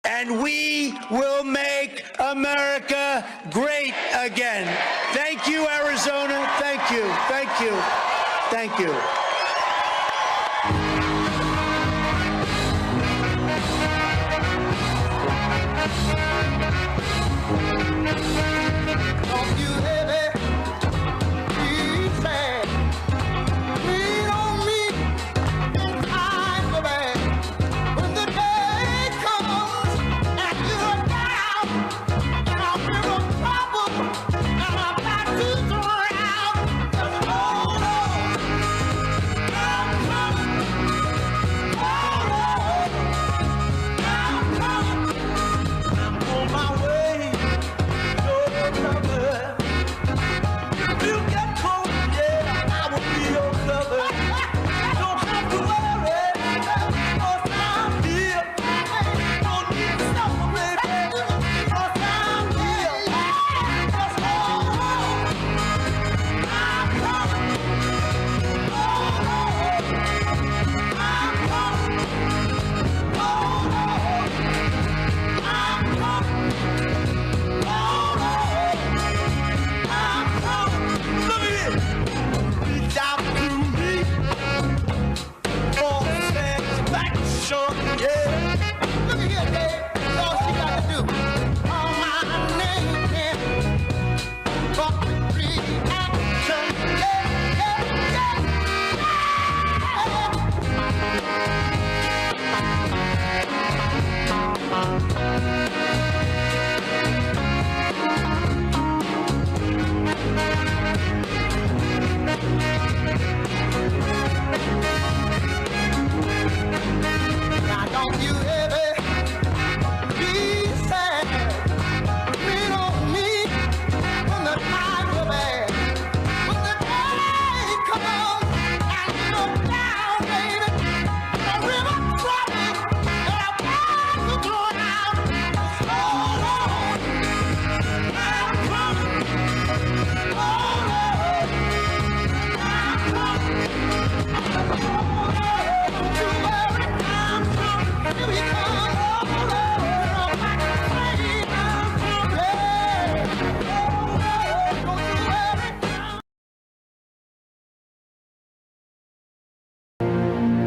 and we will make America great again. Thank you, Arizona. Thank you. Thank you. Thank you.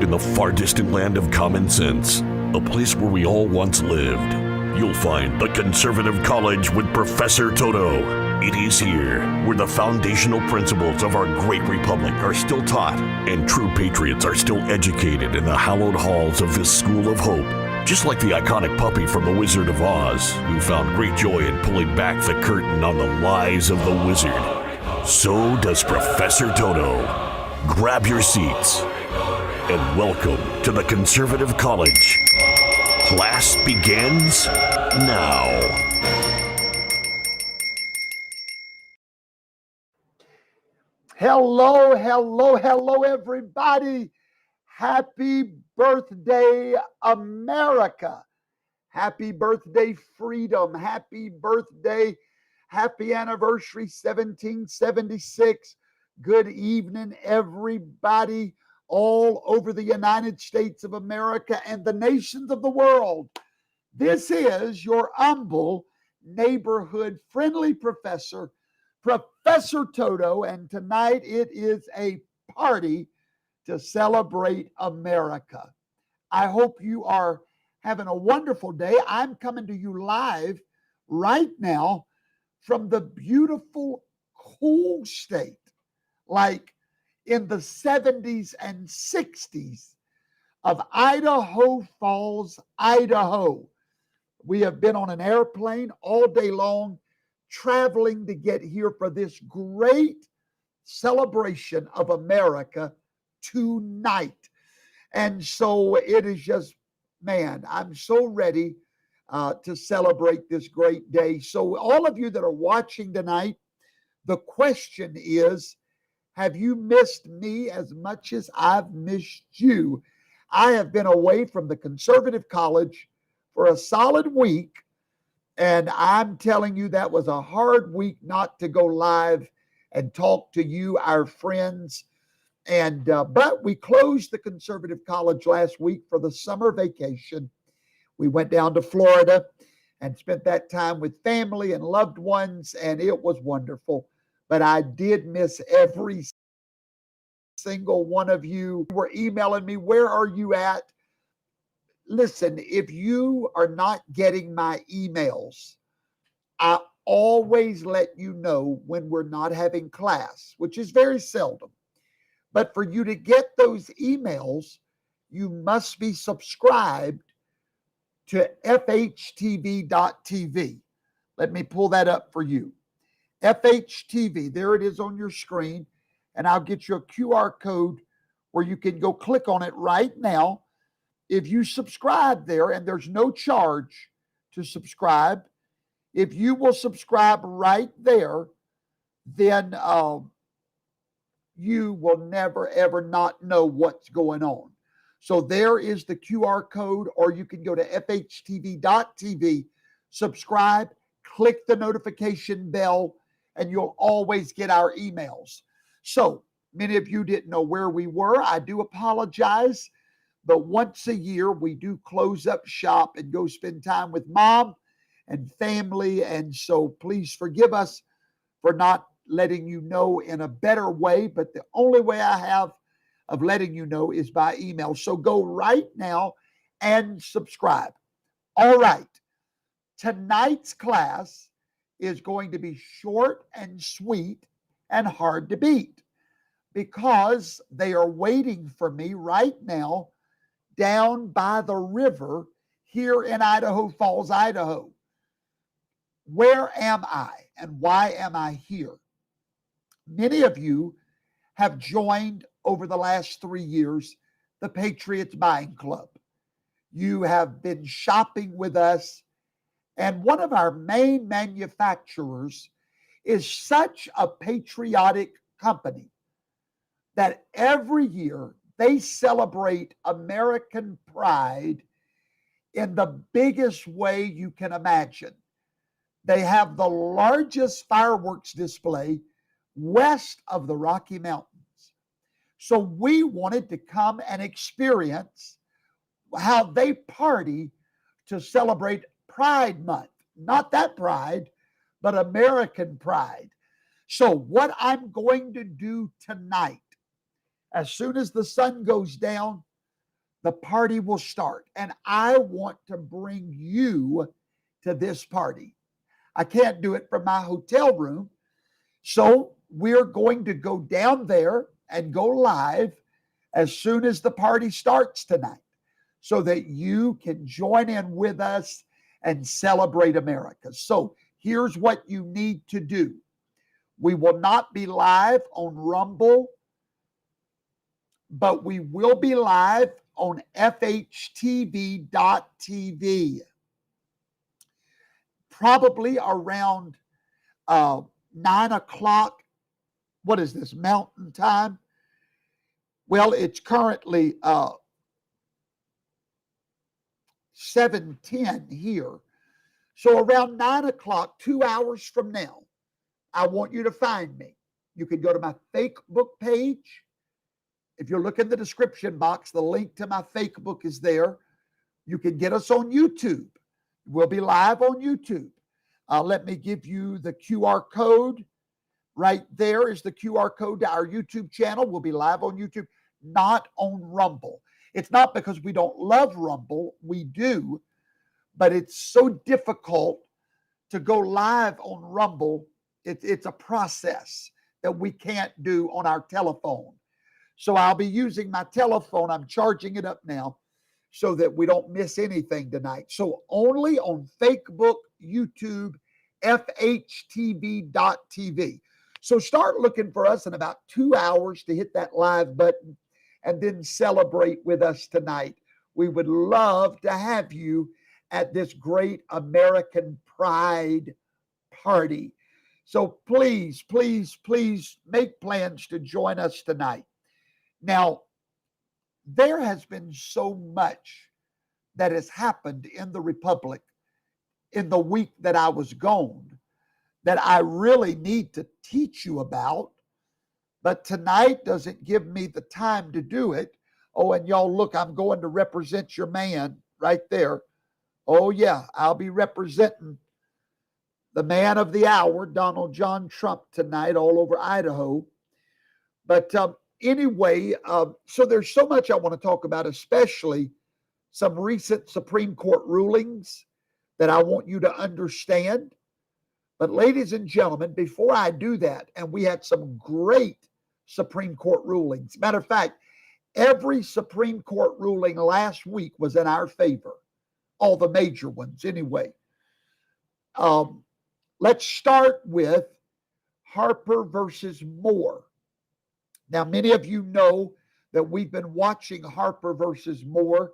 In the far distant land of common sense, a place where we all once lived, you'll find the Conservative College with Professor Toto. It is here where the foundational principles of our great republic are still taught and true patriots are still educated in the hallowed halls of this school of hope. Just like the iconic puppy from The Wizard of Oz, who found great joy in pulling back the curtain on the lies of the wizard, so does Professor Toto. Grab your seats and welcome to the Conservative College. Class begins now. Hello, hello, hello, everybody. Happy birthday, America. Happy birthday, freedom. Happy birthday, happy anniversary, 1776. Good evening, everybody all over the United States of America and the nations of the world. This is your humble neighborhood friendly professor, Professor Toto, and tonight it is a party to celebrate America. I hope you are having a wonderful day. I'm coming to you live right now from the beautiful, cool state, like in the 70s and 60s of Idaho Falls, Idaho. We have been on an airplane all day long, traveling to get here for this great celebration of America tonight. And so it is just, man, I'm so ready to celebrate this great day. So all of you that are watching tonight, the question is, have you missed me as much as I've missed you? I have been away from the Conservative College for a solid week, and I'm telling you that was a hard week not to go live and talk to you, our friends. And but we closed the Conservative College last week for the summer vacation. We went down to Florida and spent that time with family and loved ones, and it was wonderful. But I did miss every single one of you who were emailing me. Where are you at? Listen, if you are not getting my emails, I always let you know when we're not having class, which is very seldom. But for you to get those emails, you must be subscribed to fhtv.tv. Let me pull that up for you. FHTV, there it is on your screen, and I'll get you a QR code where you can go click on it right now. If you subscribe there, and there's no charge to subscribe, if you will subscribe right there, then you will never, ever not know what's going on. So there is the QR code, or you can go to fhtv.tv, subscribe, click the notification bell, and you'll always get our emails. So many of you didn't know where we were. I do apologize, but once a year we do close up shop and go spend time with mom and family. And so please forgive us for not letting you know in a better way, but the only way I have of letting you know is by email. So go right now and subscribe. All right. Tonight's class is going to be short and sweet and hard to beat because they are waiting for me right now down by the river here in Idaho Falls, Idaho. Where am I and why am I here? Many of you have joined over the last 3 years the Patriots Buying Club. You have been shopping with us, and one of our main manufacturers is such a patriotic company that every year they celebrate American pride in the biggest way you can imagine. They have the largest fireworks display west of the Rocky Mountains. So we wanted to come and experience how they party to celebrate Pride Month. Not that pride, but American pride. So what I'm going to do tonight, as soon as the sun goes down, the party will start. And I want to bring you to this party. I can't do it from my hotel room. So we're going to go down there and go live as soon as the party starts tonight so that you can join in with us and celebrate America. So here's what you need to do. We will not be live on Rumble, but we will be live on fhtv.tv. Probably around 9 o'clock. What is this, Mountain Time? Well, it's currently 7:10 here. So around 9 o'clock, 2 hours from now, I want you to find me. You can go to my Facebook page. If you look in the description box, the link to my Facebook is there. You can get us on YouTube. We'll be live on YouTube. Let me give you the QR code. Right there is the QR code to our YouTube channel. We'll be live on YouTube, not on Rumble. It's not because we don't love Rumble. We do, but it's so difficult to go live on Rumble. It's a process that we can't do on our telephone. So I'll be using my telephone. I'm charging it up now so that we don't miss anything tonight. So only on Facebook, YouTube, fhtv.tv. So start looking for us in about 2 hours to hit that live button and then celebrate with us tonight. We would love to have you at this great American Pride party. So please, please, please make plans to join us tonight. Now, there has been so much that has happened in the Republic in the week that I was gone that I really need to teach you about, but tonight doesn't give me the time to do it. Oh, and y'all look, I'm going to represent your man right there. Oh, yeah, I'll be representing the man of the hour, Donald John Trump, tonight all over Idaho. But anyway, so there's so much I want to talk about, especially some recent Supreme Court rulings that I want you to understand. But ladies and gentlemen, before I do that, and we had some great Supreme Court rulings. Matter of fact, every Supreme Court ruling last week was in our favor. All the major ones anyway. Let's start with Harper versus Moore. Now, many of you know that we've been watching Harper versus Moore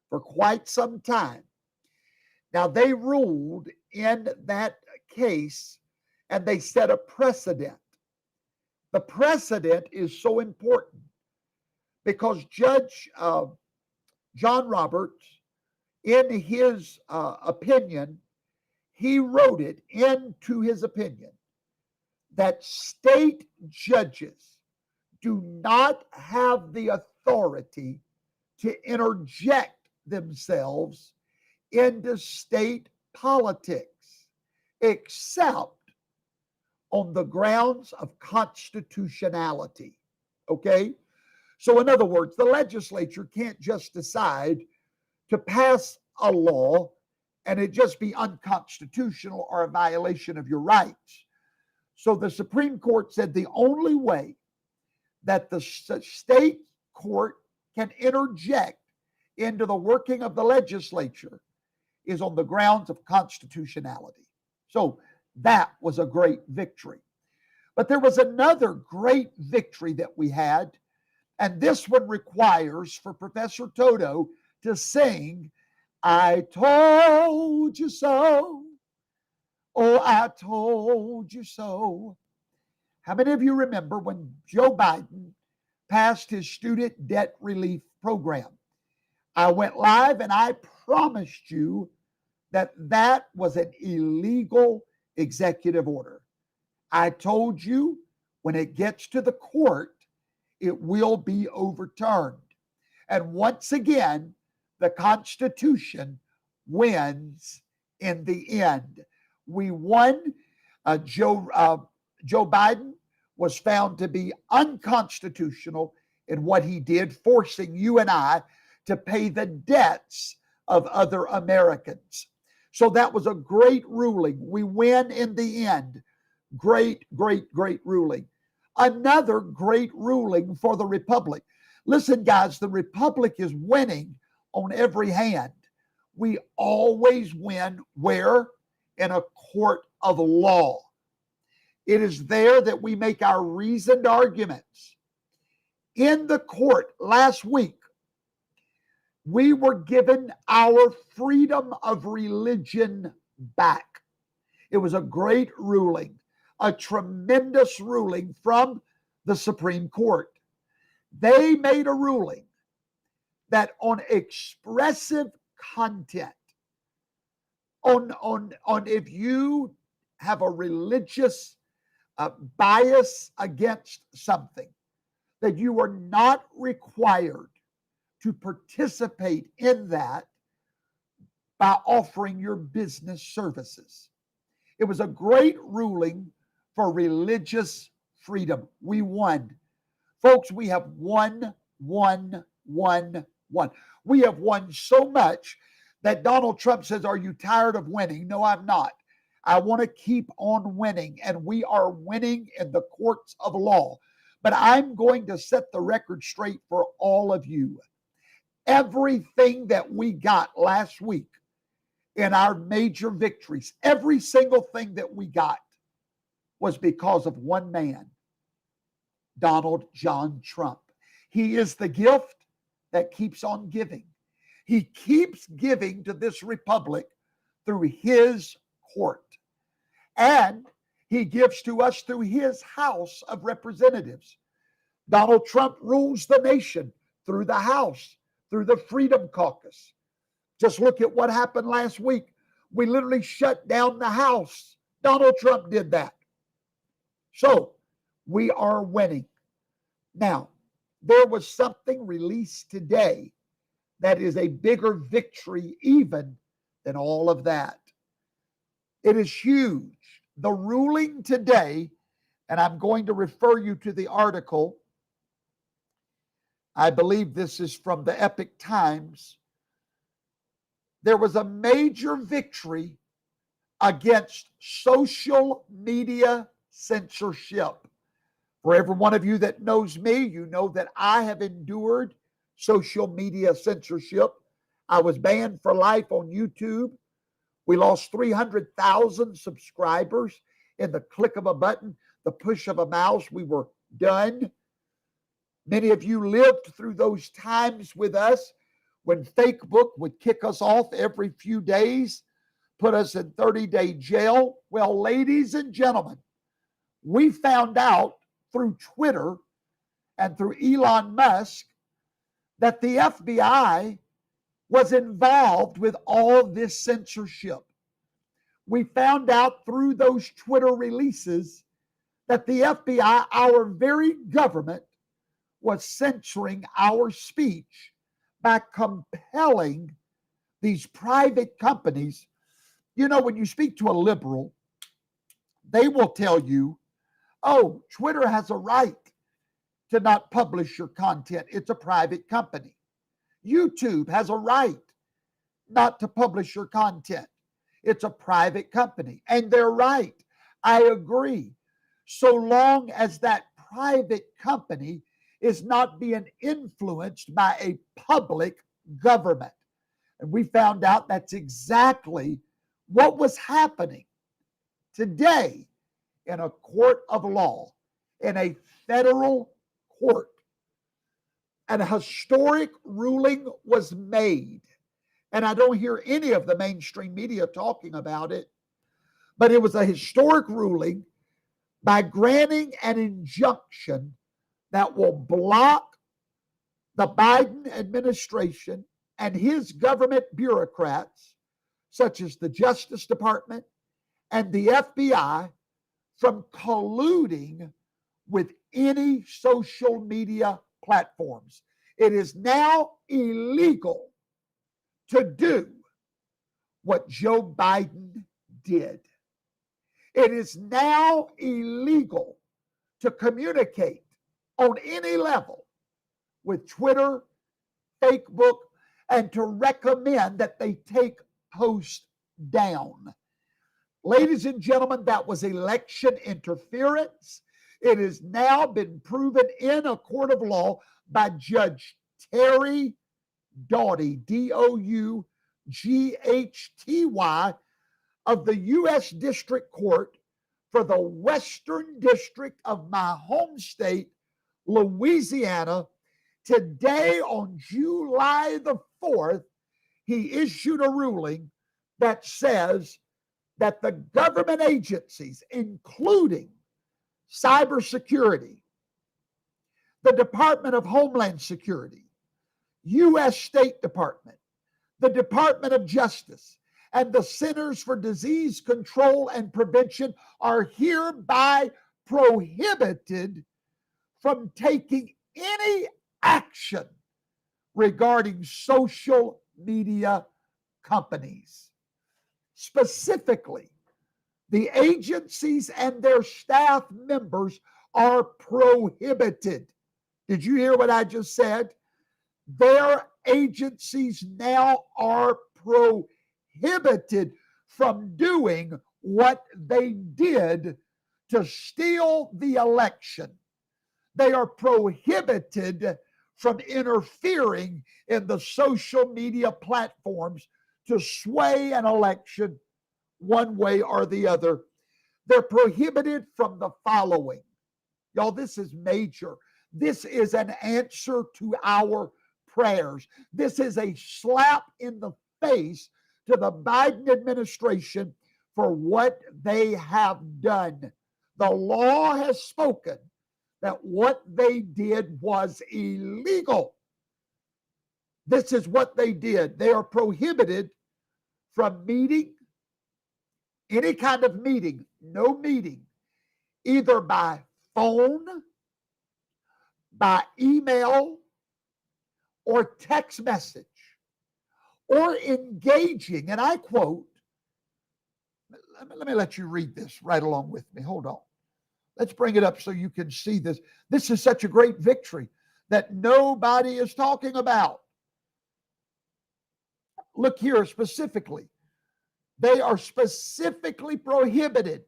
for quite some time. Now, they ruled in that case and they set a precedent. The precedent is so important because Judge John Roberts, in his opinion, he wrote it into his opinion that state judges do not have the authority to interject themselves into state politics, except on the grounds of constitutionality. Okay? So, in other words, the legislature can't just decide to pass a law and it just be unconstitutional or a violation of your rights. So the Supreme Court said the only way that the state court can interject into the working of the legislature is on the grounds of constitutionality. So that was a great victory. But there was another great victory that we had, and this one requires for Professor Toto to sing, I told you so. Oh, I told you so. How many of you remember when Joe Biden passed his student debt relief program? I went live and I promised you that that was an illegal executive order. I told you when it gets to the court, it will be overturned. And once again, the Constitution wins in the end. We won. Joe Biden was found to be unconstitutional in what he did, forcing you and I to pay the debts of other Americans. So that was a great ruling. We win in the end. Great, great, great ruling. Another great ruling for the Republic. Listen, guys, the Republic is winning on every hand. We always win where? In a court of law. It is there that we make our reasoned arguments. In the court last week, we were given our freedom of religion back. It was a great ruling, a tremendous ruling from the Supreme Court. They made a ruling that on expressive content, on if you have a religious bias against something, that you are not required to participate in that by offering your business services. It was a great ruling for religious freedom. We won. Folks, we have won. We have won so much that Donald Trump says, are you tired of winning? No, I'm not. I want to keep on winning, and we are winning in the courts of law. But I'm going to set the record straight for all of you. Everything that we got last week in our major victories, every single thing that we got was because of one man, Donald John Trump. He is the gift that keeps on giving. He keeps giving to this republic through his court. And he gives to us through his House of Representatives. Donald Trump rules the nation through the House, through the Freedom Caucus. Just look at what happened last week. We literally shut down the House. Donald Trump did that. So we are winning. Now, there was something released today that is a bigger victory even than all of that. It is huge. The ruling today, and I'm going to refer you to the article. I believe this is from the Epic Times. There was a major victory against social media censorship. For every one of you that knows me, you know that I have endured social media censorship. I was banned for life on YouTube. We lost 300,000 subscribers in the click of a button, the push of a mouse. We were done. Many of you lived through those times with us when Facebook would kick us off every few days, put us in 30-day jail. Well, ladies and gentlemen, we found out through Twitter and through Elon Musk that the FBI was involved with all this censorship. We found out through those Twitter releases that the FBI, our very government, was censoring our speech by compelling these private companies. You know, when you speak to a liberal, they will tell you, oh, Twitter has a right to not publish your content. It's a private company. YouTube has a right not to publish your content. It's a private company. And they're right. I agree. So long as that private company is not being influenced by a public government. And we found out that's exactly what was happening today in a court of law, in a federal court. An historic ruling was made. And I don't hear any of the mainstream media talking about it, but it was a historic ruling by granting an injunction that will block the Biden administration and his government bureaucrats, such as the Justice Department and the FBI, from colluding with any social media platforms. It is now illegal to do what Joe Biden did. It is now illegal to communicate on any level with Twitter, Facebook, and to recommend that they take posts down. Ladies and gentlemen, that was election interference. It has now been proven in a court of law by Judge Terry Doughty, Doughty, of the U.S. District Court for the Western District of my home state, Louisiana. Today, on July the 4th, he issued a ruling that says that the government agencies, including cybersecurity, the Department of Homeland Security, U.S. State Department, the Department of Justice, and the Centers for Disease Control and Prevention are hereby prohibited from taking any action regarding social media companies. Specifically, the agencies and their staff members are prohibited. Did you hear what I just said? Their agencies now are prohibited from doing what they did to steal the election. They are prohibited from interfering in the social media platforms to sway an election one way or the other. They're prohibited from the following. Y'all, this is major. This is an answer to our prayers. This is a slap in the face to the Biden administration for what they have done. The law has spoken that what they did was illegal. This is what they did. They are prohibited from meeting, any kind of meeting, no meeting, either by phone, by email, or text message, or engaging, and I quote, let me let you read this right along with me. Hold on. Let's bring it up so you can see this. This is such a great victory that nobody is talking about. Look here specifically. They are specifically prohibited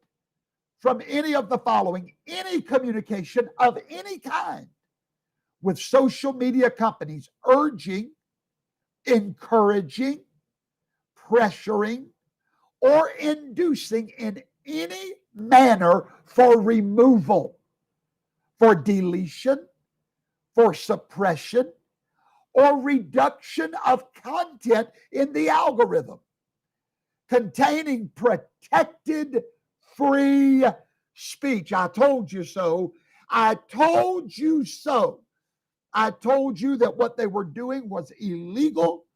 from any of the following: any communication of any kind with social media companies urging, encouraging, pressuring, or inducing in any manner for removal, for deletion, for suppression, or reduction of content in the algorithm containing protected free speech. I told you so. I told you so. I told you that what they were doing was illegal.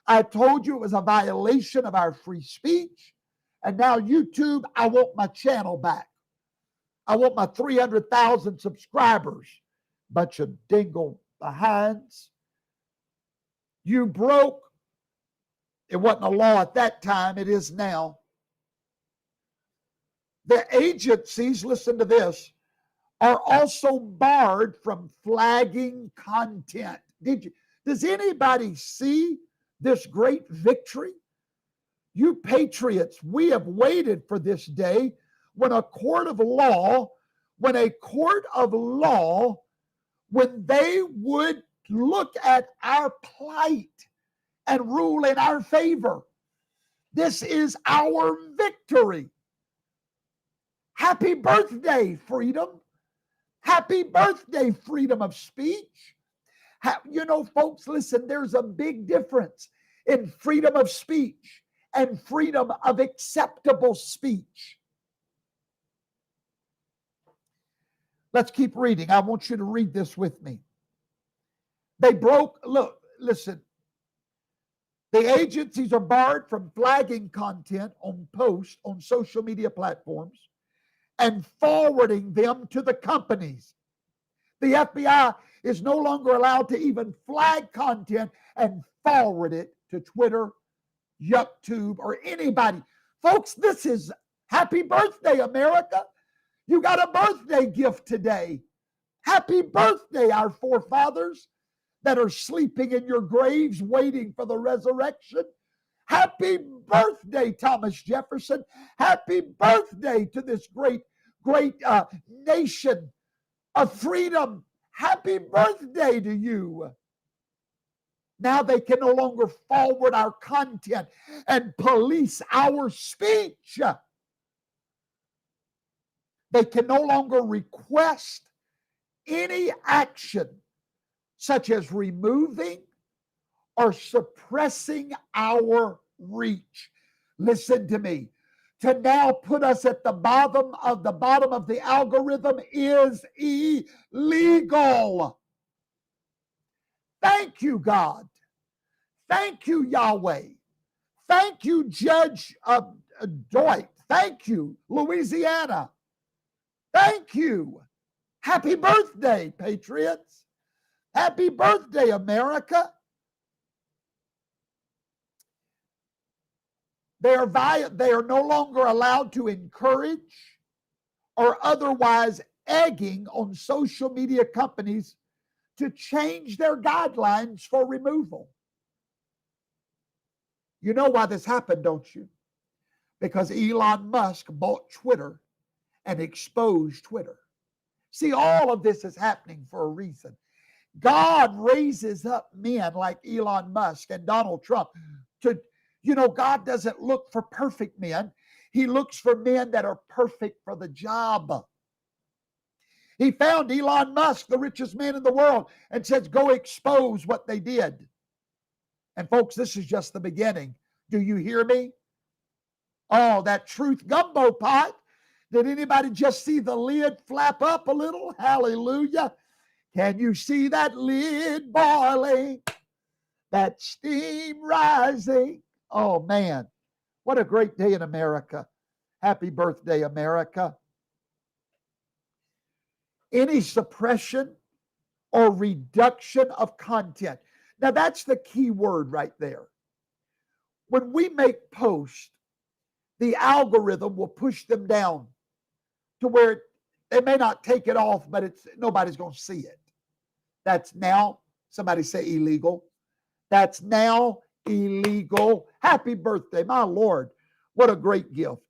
I told you it was a violation of our free speech. And now YouTube, I want my channel back. I want my 300,000 subscribers. Bunch of dingle behinds. You broke. It wasn't a law at that time. It is now. The agencies, listen to this, are also barred from flagging content. Does anybody see this great victory? You patriots, we have waited for this day when a court of law, when they would look at our plight and rule in our favor. This is our victory. Happy birthday, freedom. Happy birthday, freedom of speech. You know, folks, listen, there's a big difference in freedom of speech and freedom of acceptable speech. Let's keep reading. I want you to read this with me. They broke, look, listen. The agencies are barred from flagging content on posts on social media platforms and forwarding them to the companies. The FBI is no longer allowed to even flag content and forward it to Twitter, YouTube, or anybody. Folks, this is happy birthday, America. You got a birthday gift today. Happy birthday, our forefathers that are sleeping in your graves waiting for the resurrection. Happy birthday, Thomas Jefferson. Happy birthday to this great nation of freedom. Happy birthday to you. Now they can no longer forward our content and police our speech. They can no longer request any action such as removing or suppressing our reach. Listen to me. To now put us at the bottom of the algorithm is illegal. Thank you, God. Thank you, Yahweh. Thank you, Judge Dwight. Thank you, Louisiana. Thank you. Happy birthday, patriots. Happy birthday, America. They are no longer allowed to encourage or otherwise egging on social media companies to change their guidelines for removal. You know why this happened, don't you? Because Elon Musk bought Twitter and exposed Twitter. See, all of this is happening for a reason. God raises up men like Elon Musk and Donald Trump to, God doesn't look for perfect men. He looks for men that are perfect for the job. He found Elon Musk, the richest man in the world, and says, go expose what they did. And folks, this is just the beginning. Do you hear me? Oh, that truth gumbo pot. Did anybody just see the lid flap up a little? Hallelujah. Can you see that lid boiling? That steam rising? Oh, man. What a great day in America. Happy birthday, America. Any suppression or reduction of content. Now, that's the key word right there. when we make posts, the algorithm will push them down to where they may not take it off, but nobody's going to see it. That's now, somebody say illegal. That's now illegal. Happy birthday, my Lord. What a great gift.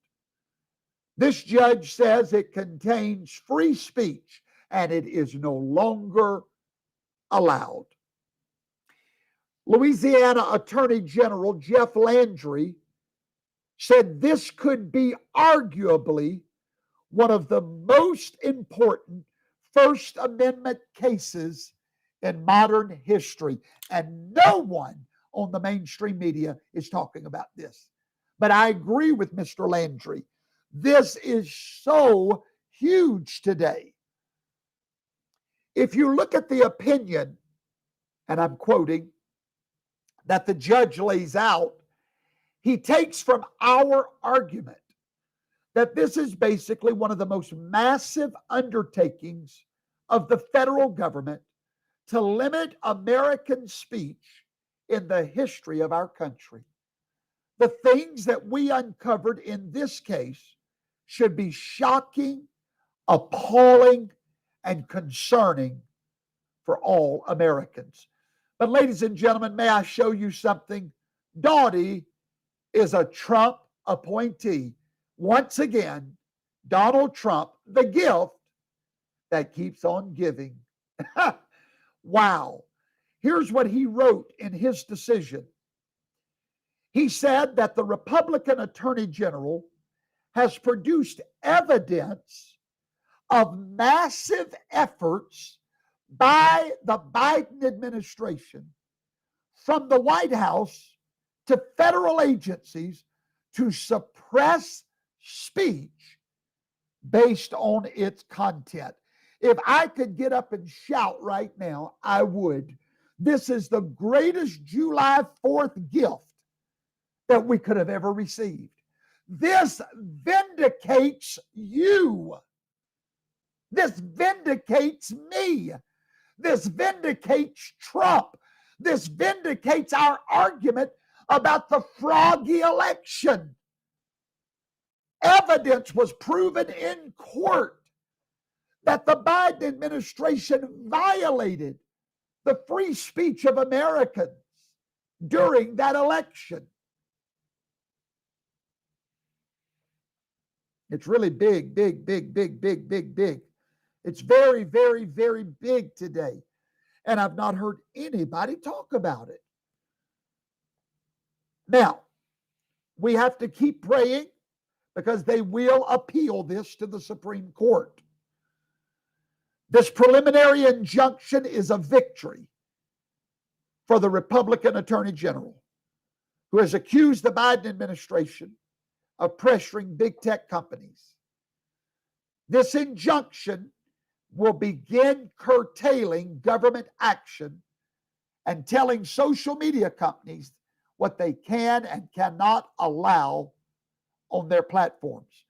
This judge says it contains free speech and it is no longer allowed. Louisiana Attorney General Jeff Landry said this could be arguably one of the most important First Amendment cases in modern history. And no one on the mainstream media is talking about this. But I agree with Mr. Landry. This is so huge today. If you look at the opinion, and I'm quoting, that the judge lays out, he takes from our argument that this is basically one of the most massive undertakings of the federal government to limit American speech in the history of our country. The things that we uncovered in this case should be shocking, appalling, and concerning for all Americans. But ladies and gentlemen, may I show you something? Doughty is a Trump appointee. Once again, Donald Trump, the gift that keeps on giving. Wow. Here's what he wrote in his decision. He said that the Republican Attorney General has produced evidence of massive efforts by the Biden administration from the White House to federal agencies to suppress speech based on its content. If I could get up and shout right now, I would. This is the greatest July 4th gift that we could have ever received. This vindicates you. This vindicates me. This vindicates Trump. This vindicates our argument about the froggy election. Evidence was proven in court that the Biden administration violated the free speech of Americans during that election. It's really big, big, big, big, big, big, big. It's very, very, very big today. And I've not heard anybody talk about it. Now, we have to keep praying because they will appeal this to the Supreme Court. This preliminary injunction is a victory for the Republican Attorney General, who has accused the Biden administration of pressuring big tech companies. This injunction will begin curtailing government action and telling social media companies what they can and cannot allow on their platforms.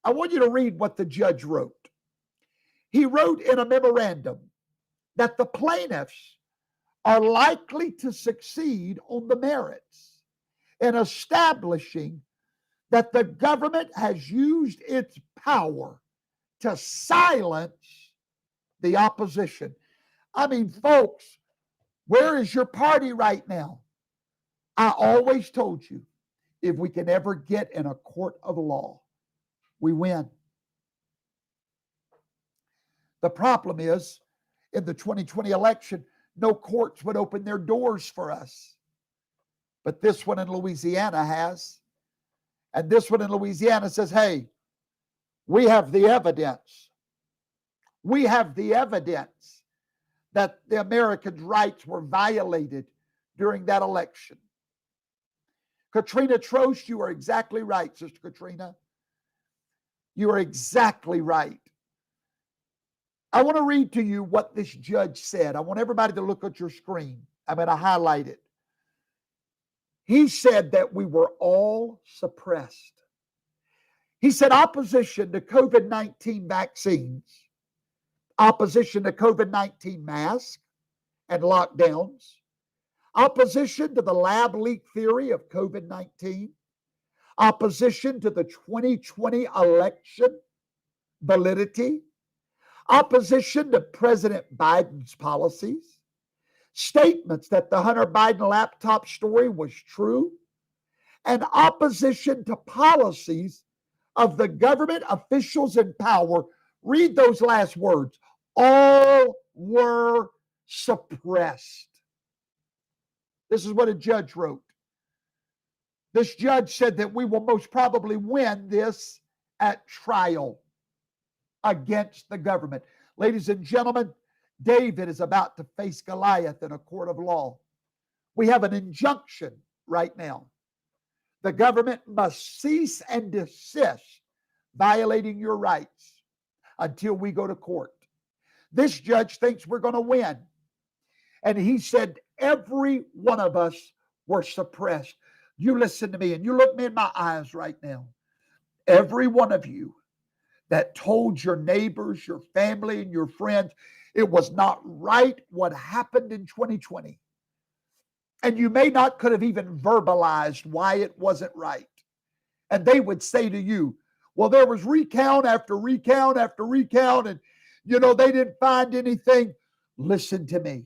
I want you to read what the judge wrote. He wrote in a memorandum that the plaintiffs are likely to succeed on the merits in establishing that the government has used its power to silence the opposition. I mean, folks, where is your party right now? I always told you, if we can ever get in a court of law, we win. The problem is, in the 2020 election, no courts would open their doors for us. But this one in Louisiana has. And this one in Louisiana says, hey, we have the evidence. We have the evidence that the Americans' rights were violated during that election. Katrina Trost, you are exactly right, Sister Katrina. You are exactly right. I want to read to you what this judge said. I want everybody to look at your screen. I'm going to highlight it. He said that we were all suppressed. He said opposition to COVID-19 vaccines, opposition to COVID-19 masks and lockdowns, opposition to the lab leak theory of COVID-19, opposition to the 2020 election validity, opposition to President Biden's policies, statements that the Hunter Biden laptop story was true, and opposition to policies of the government officials in power. Read those last words. All were suppressed. This is what a judge wrote. This judge said that we will most probably win this at trial against the government. Ladies and gentlemen, David is about to face Goliath in a court of law. We have an injunction right now. The government must cease and desist violating your rights until we go to court. This judge thinks we're going to win. And he said every one of us were suppressed. You listen to me and you look me in my eyes right now. Every one of you that told your neighbors, your family, and your friends it was not right what happened in 2020. And you may not could have even verbalized why it wasn't right. And they would say to you, well, there was recount after recount after recount, and they didn't find anything. Listen to me.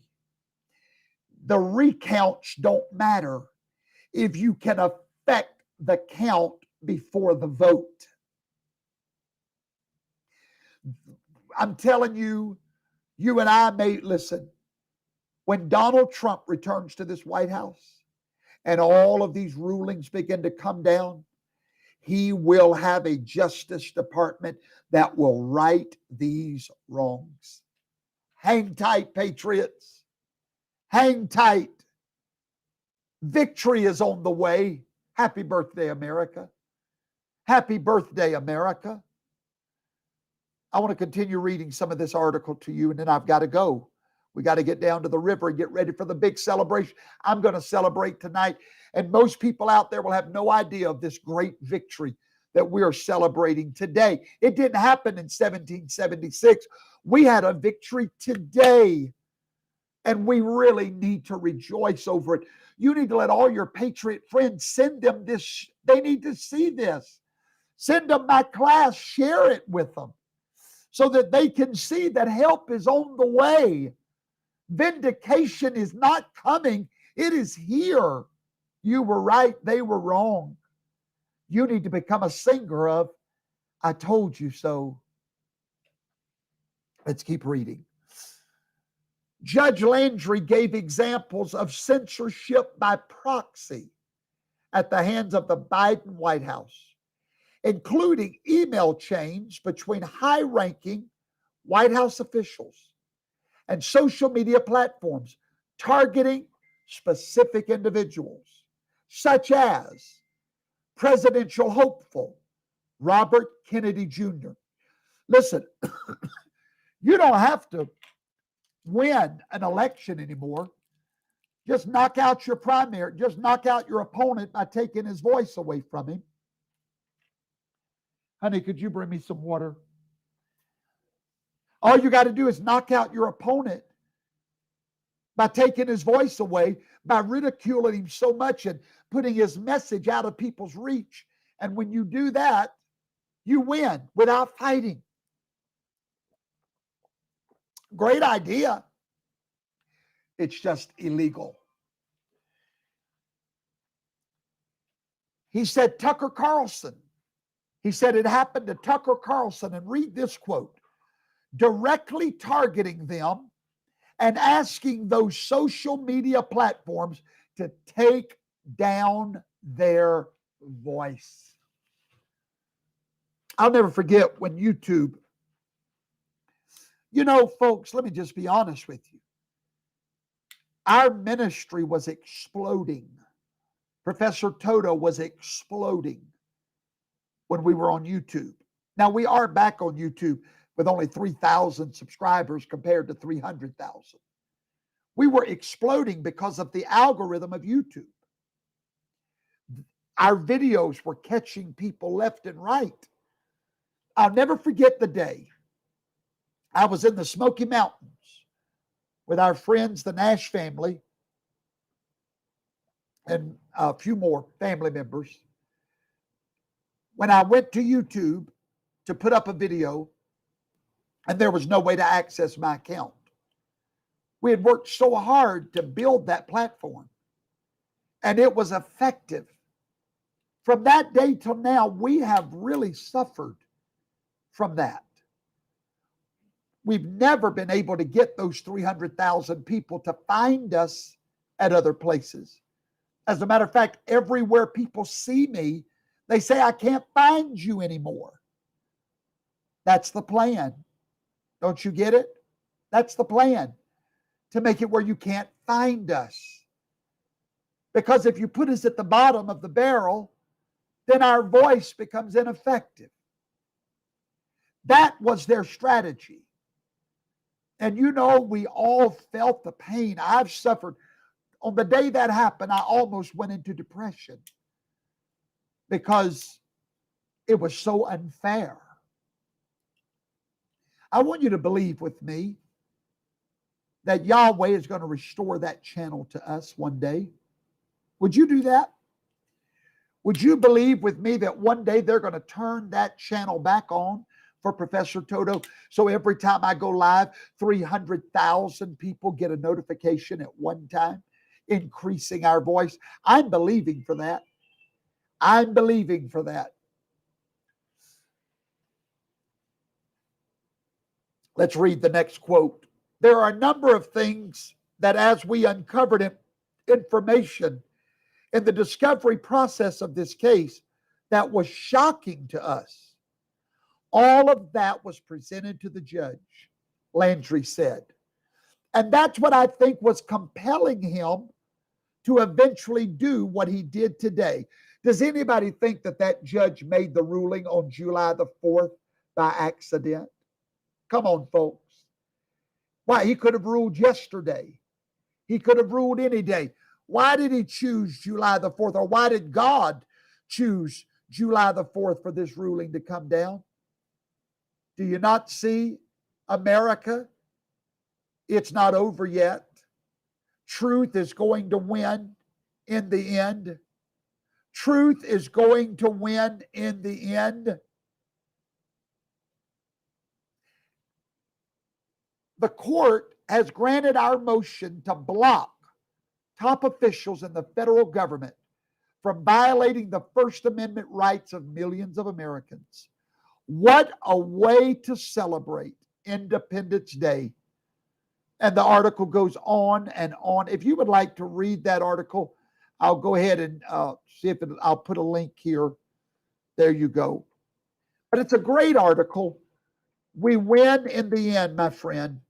The recounts don't matter if you can affect the count before the vote. I'm telling you, you and I may listen. When Donald Trump returns to this White House and all of these rulings begin to come down, he will have a Justice Department that will right these wrongs. Hang tight, patriots. Hang tight. Victory is on the way. Happy birthday, America. Happy birthday, America. I want to continue reading some of this article to you, and then I've got to go. We got to get down to the river and get ready for the big celebration. I'm going to celebrate tonight, and most people out there will have no idea of this great victory that we are celebrating today. It didn't happen in 1776. We had a victory today, and we really need to rejoice over it. You need to let all your patriot friends, send them this. They need to see this. Send them my class, share it with them so that they can see that help is on the way. Vindication is not coming. It is here. You were right. They were wrong. You need to become a singer of, I told you so. Let's keep reading. Judge Landry gave examples of censorship by proxy at the hands of the Biden White House, including email chains between high-ranking White House officials and social media platforms targeting specific individuals, such as presidential hopeful Robert Kennedy Jr. Listen, you don't have to win an election anymore. Just knock out your primary, just knock out your opponent by taking his voice away from him. Honey, could you bring me some water? All you got to do is knock out your opponent by taking his voice away, by ridiculing him so much and putting his message out of people's reach. And when you do that, you win without fighting. Great idea. It's just illegal. He said Tucker Carlson. He said it happened to Tucker Carlson. And read this quote. Directly targeting them and asking those social media platforms to take down their voice. I'll never forget when YouTube, folks, let me just be honest with you. Our ministry was exploding. Professor Toto was exploding when we were on YouTube. Now we are back on YouTube with only 3,000 subscribers compared to 300,000. We were exploding because of the algorithm of YouTube. Our videos were catching people left and right. I'll never forget the day I was in the Smoky Mountains with our friends, the Nash family, and a few more family members. When I went to YouTube to put up a video, and there was no way to access my account. We had worked so hard to build that platform, and it was effective. From that day till now, we have really suffered from that. We've never been able to get those 300,000 people to find us at other places. As a matter of fact, everywhere people see me, they say, I can't find you anymore. That's the plan. Don't you get it? That's the plan, to make it where you can't find us. Because if you put us at the bottom of the barrel, then our voice becomes ineffective. That was their strategy. And you know, we all felt the pain. I've suffered. On the day that happened, I almost went into depression because it was so unfair. I want you to believe with me that Yahweh is going to restore that channel to us one day. Would you do that? Would you believe with me that one day they're going to turn that channel back on for Professor Toto? So every time I go live, 300,000 people get a notification at one time, increasing our voice. I'm believing for that. I'm believing for that. Let's read the next quote. There are a number of things that, as we uncovered information in the discovery process of this case, that was shocking to us. All of that was presented to the judge, Landry said. And that's what I think was compelling him to eventually do what he did today. Does anybody think that that judge made the ruling on July the 4th by accident? Come on, folks. Why? He could have ruled yesterday. He could have ruled any day. Why did he choose July the 4th? Or why did God choose July the 4th for this ruling to come down? Do you not see, America? It's not over yet. Truth is going to win in the end. Truth is going to win in the end. The court has granted our motion to block top officials in the federal government from violating the First Amendment rights of millions of Americans. What a way to celebrate Independence Day. And the article goes on and on. If you would like to read that article, I'll go ahead and see if I'll put a link here. There you go. But it's a great article. We win in the end, my friend.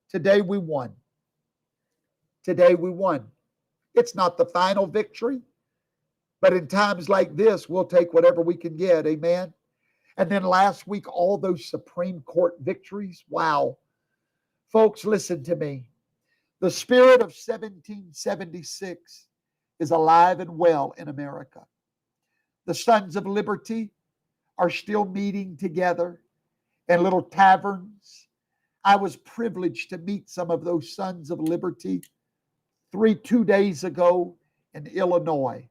Today we won. Today we won. It's not the final victory, but in times like this, we'll take whatever we can get. Amen. And then last week, all those Supreme Court victories. Wow. Folks, listen to me. The spirit of 1776 is alive and well in America. The Sons of Liberty are still meeting together in little taverns. I was privileged to meet some of those Sons of Liberty 2 days ago in Illinois.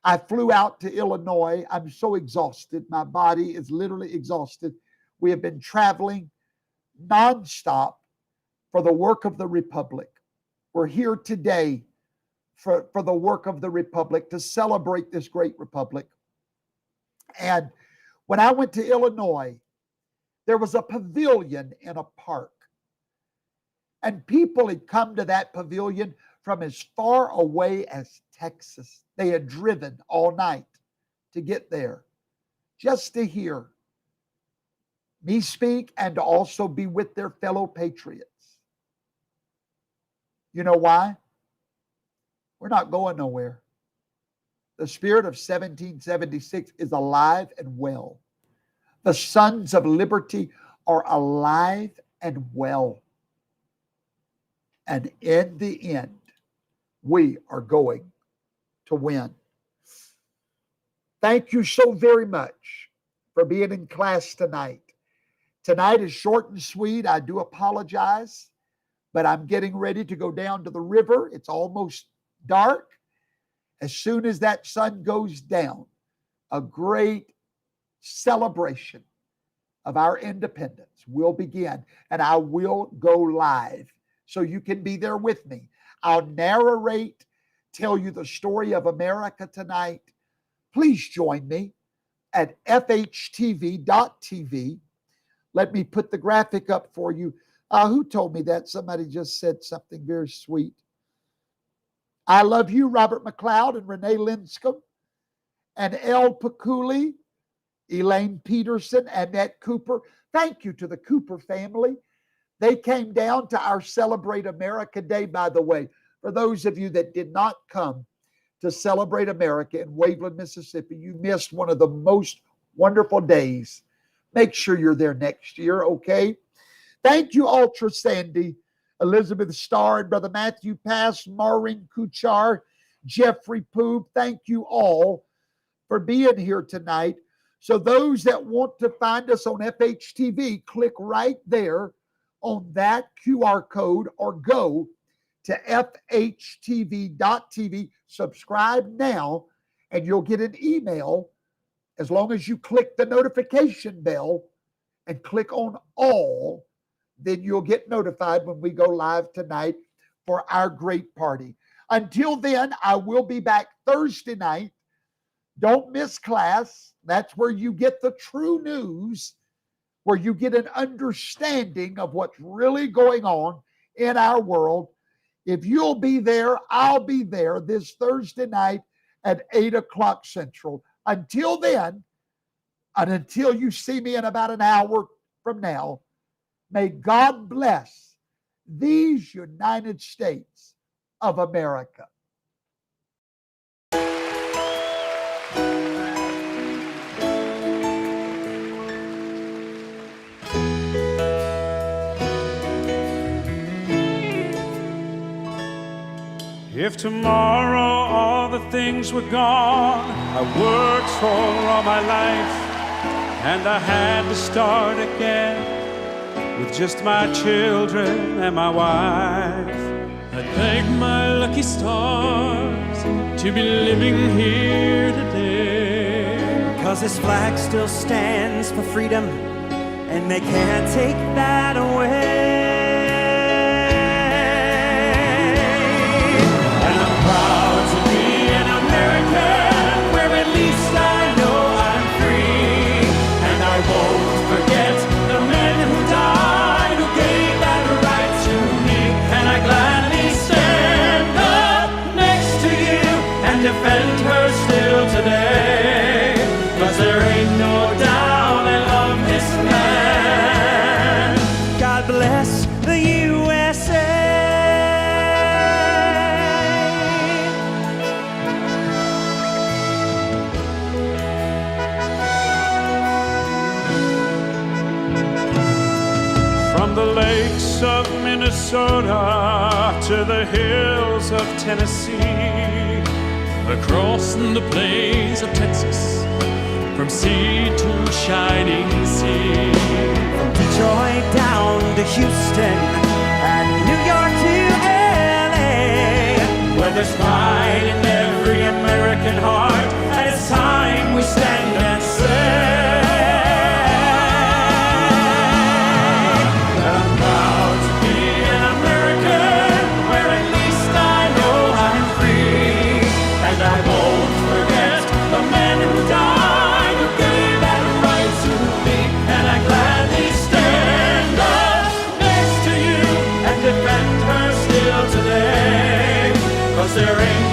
I flew out to Illinois. I'm so exhausted. My body is literally exhausted. We have been traveling nonstop for the work of the Republic. We're here today for the work of the Republic, to celebrate this great Republic. And when I went to Illinois, there was a pavilion in a park. And people had come to that pavilion from as far away as Texas. They had driven all night to get there just to hear me speak and to also be with their fellow patriots. You know why? We're not going nowhere. The spirit of 1776 is alive and well. The Sons of Liberty are alive and well. And in the end, we are going to win. Thank you so very much for being in class tonight. Tonight is short and sweet. I do apologize, but I'm getting ready to go down to the river. It's almost dark, as soon as that sun goes down, a great celebration of our independence will begin, and I will go live so you can be there with me. I'll narrate, tell you the story of America tonight. Please join me at fhtv.tv. Let me put the graphic up for you. Who told me that? Somebody just said something very sweet. I love you, Robert McLeod and Renee Linscomb, and El Paculi, Elaine Peterson, Annette Cooper. Thank you to the Cooper family. They came down to our Celebrate America Day, by the way. For those of you that did not come to Celebrate America in Waveland, Mississippi, you missed one of the most wonderful days. Make sure you're there next year, okay? Thank you, Ultra Sandy, Elizabeth Starr, and Brother Matthew Pass, Maureen Kuchar, Jeffrey Poop. Thank you all for being here tonight. So those that want to find us on FHTV, click right there on that QR code or go to fhtv.tv. Subscribe now, and you'll get an email as long as you click the notification bell and click on all. Then you'll get notified when we go live tonight for our great party. Until then, I will be back Thursday night. Don't miss class. That's where you get the true news, where you get an understanding of what's really going on in our world. If you'll be there, I'll be there this Thursday night at 8 o'clock Central. Until then, and until you see me in about an hour from now, may God bless these United States of America. If tomorrow all the things were gone I worked for all my life, and I had to start again with just my children and my wife, I'd thank my lucky stars to be living here today. 'Cause this flag still stands for freedom, and they can't take that away. And I'm proud to be an American, where at least I know I'm free. And I won't forget the men who died, who gave that right to me. And I gladly stand up next to you and defend her still today. 'Cause there ain't no doubt I love this land. God bless the USA. From the lakes of Minnesota to the hills of Tennessee, across the plains of Texas, from sea to shining sea, From Detroit down to Houston and New York to LA, where there's pride in every American heart, and it's time we stand and say that I'm proud to be an American, where at least I know I'm free. And I won't forget the men who died, who gave that right to me. And I gladly stand up next to you and defend her still today. 'Cause there ain't